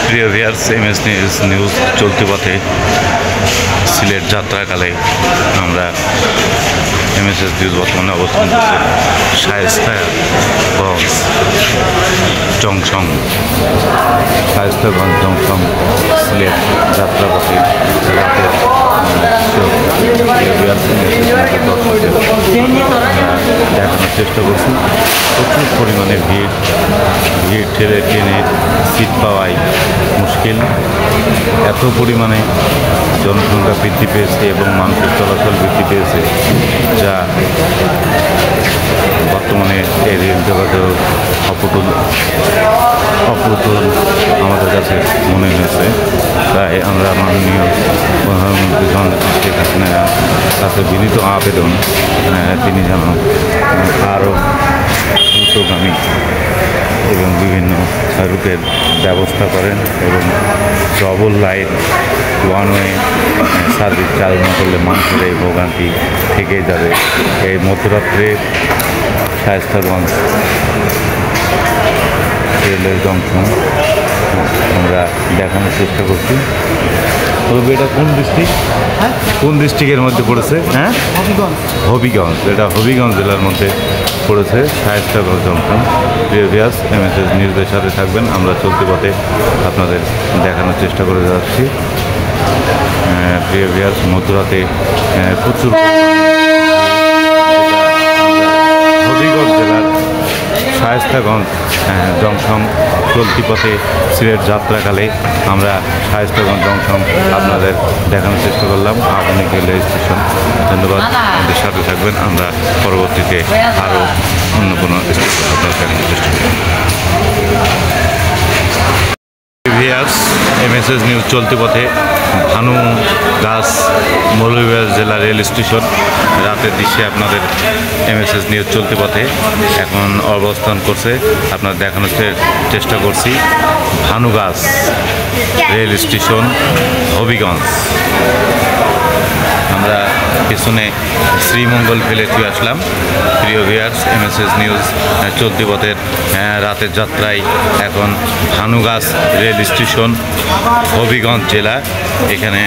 প্রিয় viewers, MS news চলতি পথে সিলেট যাত্রাকালে আমরা এমএস নিউজ বর্তমানে অবস্থান করছি শায়েস্তাগঞ্জ জংশন সিলেট যাত্রাপথে রাতের দেখানোর চেষ্টা করছি। প্রচুর পরিমাণে ভিড় ঠেলে টেনে সিট পাওয়াই মুশকিল। এত পরিমাণে জনসংখ্যা বৃদ্ধি পেয়েছে এবং মানুষের চলাচল বৃদ্ধি পেয়েছে, যা বর্তমানে এই রেল যোগাযোগ অপ্রতুল আমাদের কাছে মনে হয়েছে। তাই আমরা মাননীয় প্রধানমন্ত্রী জননেত্রী শেখ হাসিনার কাছে বিনীত আবেদন, তিনি যেন আরও দ্রুতগামী এবং বিভিন্ন রুটের ব্যবস্থা করেন এবং double line one way service চালু না করলে মানুষের এই ভোগান্তি থেকেই যাবে। এই মধ্যরাত্রে শায়েস্তাগঞ্জ রেলের জংশন আমরা দেখানোর চেষ্টা করছি। তবে এটা কোন ডিস্ট্রিক্টের মধ্যে পড়েছে? হবিগঞ্জ। এটা হবিগঞ্জ জেলার মধ্যে পড়েছে শায়েস্তাগঞ্জ জংশন। প্রিয় ভিউয়ার্স, এমএস নিউজের সাথে থাকবেন। আমরা চলতি পথে আপনাদের দেখানোর চেষ্টা করে যাচ্ছি। প্রিয় ভিউয়ার্স, মধ্যরাতে প্রচুর হবিগঞ্জ জেলার শায়েস্তাগঞ্জ জংশন চলতি পথে সিলেট যাত্রাকালে আমরা শায়েস্তাগঞ্জ জংশন আপনাদের দেখানোর চেষ্টা করলাম। আধুনিক রেলওয়ে স্টেশন। ধন্যবাদ, আমাদের সাথে থাকবেন। আমরা পরবর্তীতে আরও অন্য কোনো স্টেশন আপনাদের দেখানোর চেষ্টা করব। ভিউয়ার্স, এমএস নিউজ চলতি পথে ভানুগাছ মৌলভীবাজার জেলা রেল স্টেশন রাতের দৃশ্যে আপনাদের এমএস নিউজ চলতি পথে এখন অবস্থান করছে। আপনার দেখানোর চেষ্টা করছি ভানুগাছ রেল স্টেশন হবিগঞ্জ। আমরা পিছনে শ্রীমঙ্গল ফেলে চলে আসলাম। প্রিয় ভিউয়ার্স, এমএস নিউজ চলতি পথের রাতের যাত্রায় এখন ভানুগাছ রেল স্টেশন হবিগঞ্জ জেলা। এখানে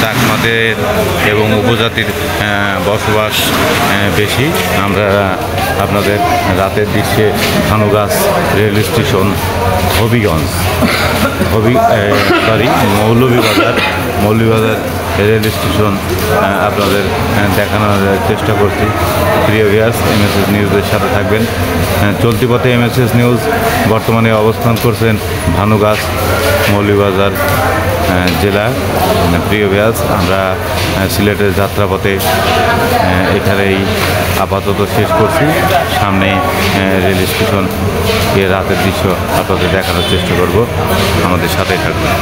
চাকমাদের এবং উপজাতির বসবাস বেশি। আমরা আপনাদের রাতের দৃশ্যে Bhanugachh rail station Habiganj Moulvibazar rail station আপনাদের দেখানোর চেষ্টা করছি। প্রিয় ভিউয়ার্স, এমএস নিউজের সাথে থাকবেন। চলতি পথে এমএস নিউজ বর্তমানে অবস্থান করছেন ভানুগাছ মৌলভীবাজার জেলা। প্রিয় ভিউয়ার্স, আমরা সিলেটের যাত্রাপথে এখানেই আপাতত শেষ করছি। সামনে রেল স্টেশন এর রাতের দৃশ্য আপনাদের দেখানোর চেষ্টা করব। আমাদের সাথে থাকবেন।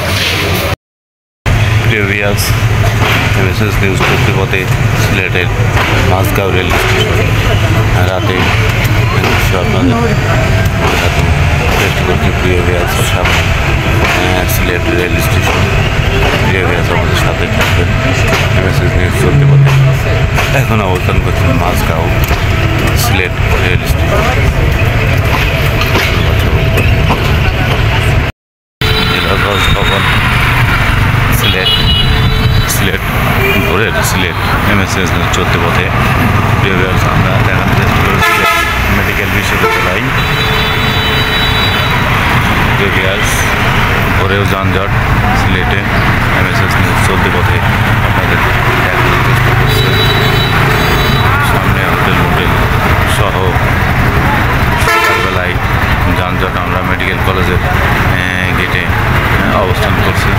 প্রিয় ভিউয়ার্স, এমএস নিউজ চলতি পথে সিলেটের মাঝগাঁও রেল স্টেশন রাতে দৃশ্য আপনাদের দেখাতে চেষ্টা করছি। প্রিয় ভিউয়ার্স, সিলেট রেল স্টেশন। প্রিয় ভিউয়ার্স, আমাদের সাথে থাকবেন। এমএস নিউজ চলতি পথে এখন অবস্থান করছেন মাঝগাঁও সিলেট রেল স্টেশন। ভবন সিলেট ভোরের সিলেট এমএস চলতি পথে। প্রিয় ভিউয়ার্স, আমরা দেখানোর চেষ্টা করেছি মেডিকেল বিশ্ববিদ্যালয়। প্রিয় ভিউয়ার্স, ভোরেও যানজট সিলেটে এমএস নিউজ চলতি পথে আপনাদের দেখানোর চেষ্টা করছে। সামনে হোটেল সহ সকালবেলায় যানজট। আমরা মেডিকেল কলেজের গেটে অবস্থান করছি।